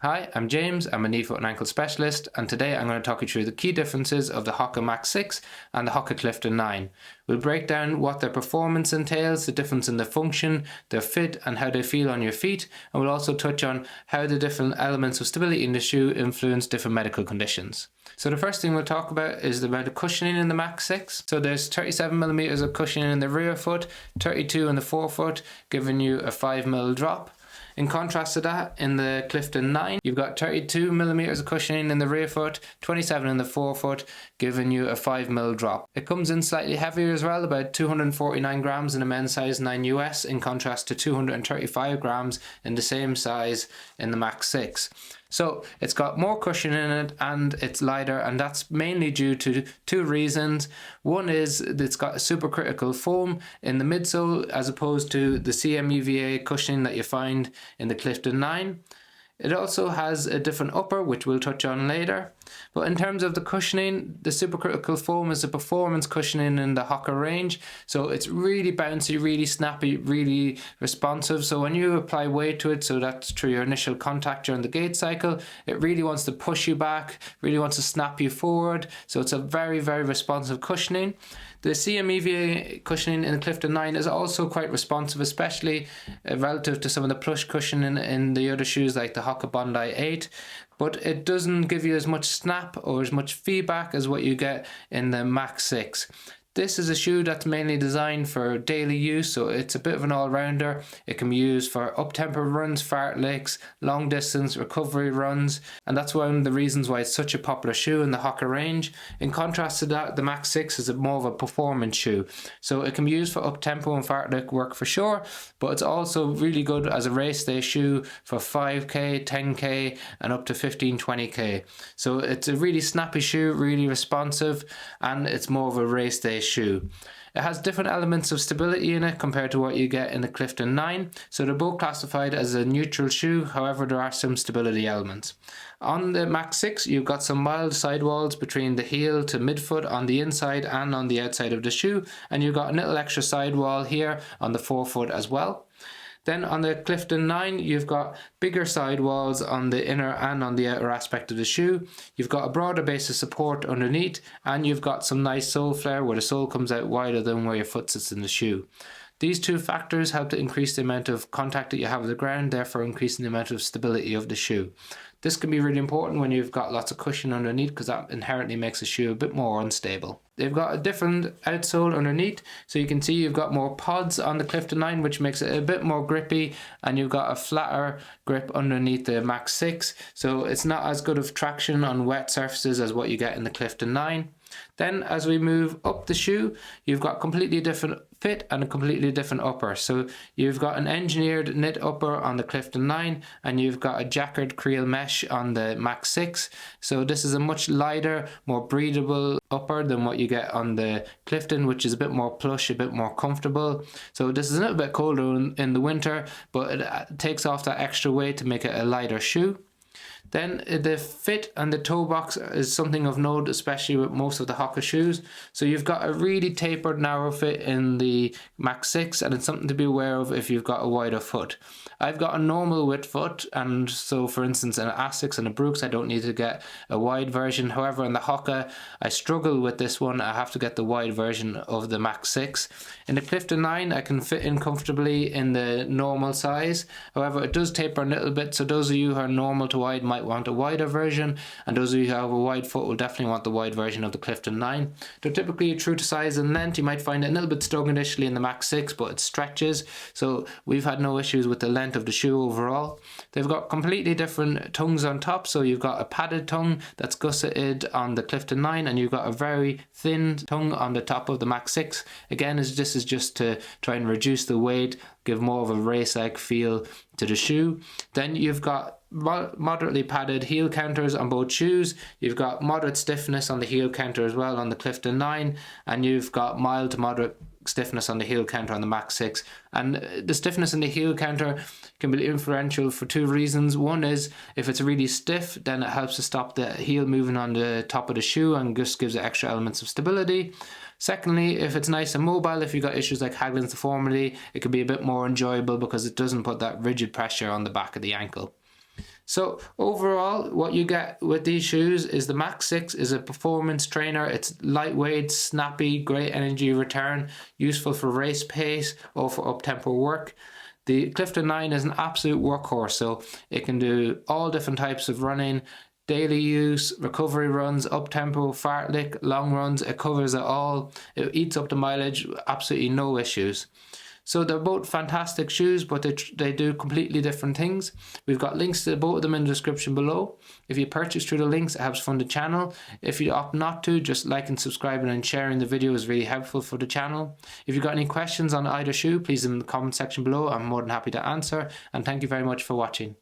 Hi, I'm James. I'm a knee, foot and ankle specialist, and today I'm going to talk you through the key differences of the Hoka Mach 6 and the Hoka Clifton 9. We'll break down what their performance entails, the difference in their function, their fit and how they feel on your feet, and we'll also touch on how the different elements of stability in the shoe influence different medical conditions. So the first thing we'll talk about is the amount of cushioning in the Mach 6. So there's 37mm of cushioning in the rear foot, 32 in the forefoot, giving you a 5mm drop. In contrast to that, in the Clifton 9, you've got 32mm of cushioning in the rear foot, 27 in the forefoot, giving you a 5mm drop. It comes in slightly heavier as well, about 249 grams in a men's size 9 US, in contrast to 235 grams in the same size in the Mach 6. So it's got more cushion in it and it's lighter, and that's mainly due to two reasons. One is that it's got a supercritical foam in the midsole as opposed to the CMUVA cushioning that you find in the Clifton 9. It also has a different upper, which we'll touch on later. But in terms of the cushioning, the supercritical foam is a performance cushioning in the Hoka range. So it's really bouncy, really snappy, really responsive. So when you apply weight to it, so that's through your initial contact during the gait cycle, it really wants to push you back, really wants to snap you forward. So it's a very, very responsive cushioning. The CMEVA cushioning in the Clifton 9 is also quite responsive, especially relative to some of the plush cushioning in the other shoes like the Hoka Bondi 8. But it doesn't give you as much snap or as much feedback as what you get in the Mach 6. This is a shoe that's mainly designed for daily use, so it's a bit of an all-rounder. It can be used for up-tempo runs, fartleks, long distance recovery runs, and that's one of the reasons why it's such a popular shoe in the Hoka range. In contrast to that, the Mach 6 is more of a performance shoe, so it can be used for up-tempo and fartlek work for sure, but it's also really good as a race day shoe for 5k, 10k and up to 15-20k. So it's a really snappy shoe, really responsive, and it's more of a race day shoe. It has different elements of stability in it compared to what you get in the Clifton 9, so they're both classified as a neutral shoe. However, there are some stability elements. On the Mach 6, you've got some mild sidewalls between the heel to midfoot on the inside and on the outside of the shoe, and you've got a little extra sidewall here on the forefoot as well. Then on the Clifton 9, you've got bigger sidewalls on the inner and on the outer aspect of the shoe. You've got a broader base of support underneath, and you've got some nice sole flare where the sole comes out wider than where your foot sits in the shoe. These two factors help to increase the amount of contact that you have with the ground, therefore increasing the amount of stability of the shoe. This can be really important when you've got lots of cushion underneath, because that inherently makes a shoe a bit more unstable. They've got a different outsole underneath, so you can see you've got more pods on the Clifton 9, which makes it a bit more grippy, and you've got a flatter grip underneath the Mach 6, so it's not as good of traction on wet surfaces as what you get in the Clifton 9. Then as we move up the shoe, you've got completely different fit and a completely different upper. So you've got an engineered knit upper on the Clifton 9, and you've got a jacquard creel mesh on the Mach 6. So this is a much lighter, more breathable upper than what you get on the Clifton, which is a bit more plush, a bit more comfortable. So this is a little bit colder in the winter, but it takes off that extra weight to make it a lighter shoe. Then the fit and the toe box is something of note, especially with most of the Hoka shoes. So you've got a really tapered narrow fit in the Mach 6, and it's something to be aware of if you've got a wider foot. I've got a normal width foot, and so for instance in an Asics and a Brooks I don't need to get a wide version. However, in the Hoka I struggle with this one. I have to get the wide version of the Mach 6. In the Clifton 9 I can fit in comfortably in the normal size. However, it does taper a little bit, so those of you who are normal to wide might want a wider version, and those of you who have a wide foot will definitely want the wide version of the Clifton 9. They're typically true to size and length. You might find it a little bit snug initially in the Mach 6, but it stretches, so we've had no issues with the length of the shoe overall. They've got completely different tongues on top, so you've got a padded tongue that's gusseted on the Clifton 9, and you've got a very thin tongue on the top of the Mach 6. Again, this is just to try and reduce the weight, give more of a race-like feel to the shoe. Then you've got moderately padded heel counters on both shoes. You've got moderate stiffness on the heel counter as well on the Clifton 9, and you've got mild to moderate stiffness on the heel counter on the Mach 6. And the stiffness in the heel counter can be influential for two reasons. One is if it's really stiff, then it helps to stop the heel moving on the top of the shoe and just gives it extra elements of stability. Secondly, if it's nice and mobile, if you've got issues like Haglund's deformity, it can be a bit more enjoyable because it doesn't put that rigid pressure on the back of the ankle. So overall, what you get with these shoes is the Mach 6 is a performance trainer. It's lightweight, snappy, great energy return, useful for race pace or for up-tempo work. The Clifton 9 is an absolute workhorse, so it can do all different types of running, daily use, recovery runs, up-tempo, fartlek, long runs. It covers it all. It eats up the mileage, absolutely no issues. So they're both fantastic shoes, but they do completely different things. We've got links to both of them in the description below. If you purchase through the links, it helps fund the channel. If you opt not to, just liking, subscribing and sharing the video is really helpful for the channel. If you've got any questions on either shoe, please in the comment section below. I'm more than happy to answer, and thank you very much for watching.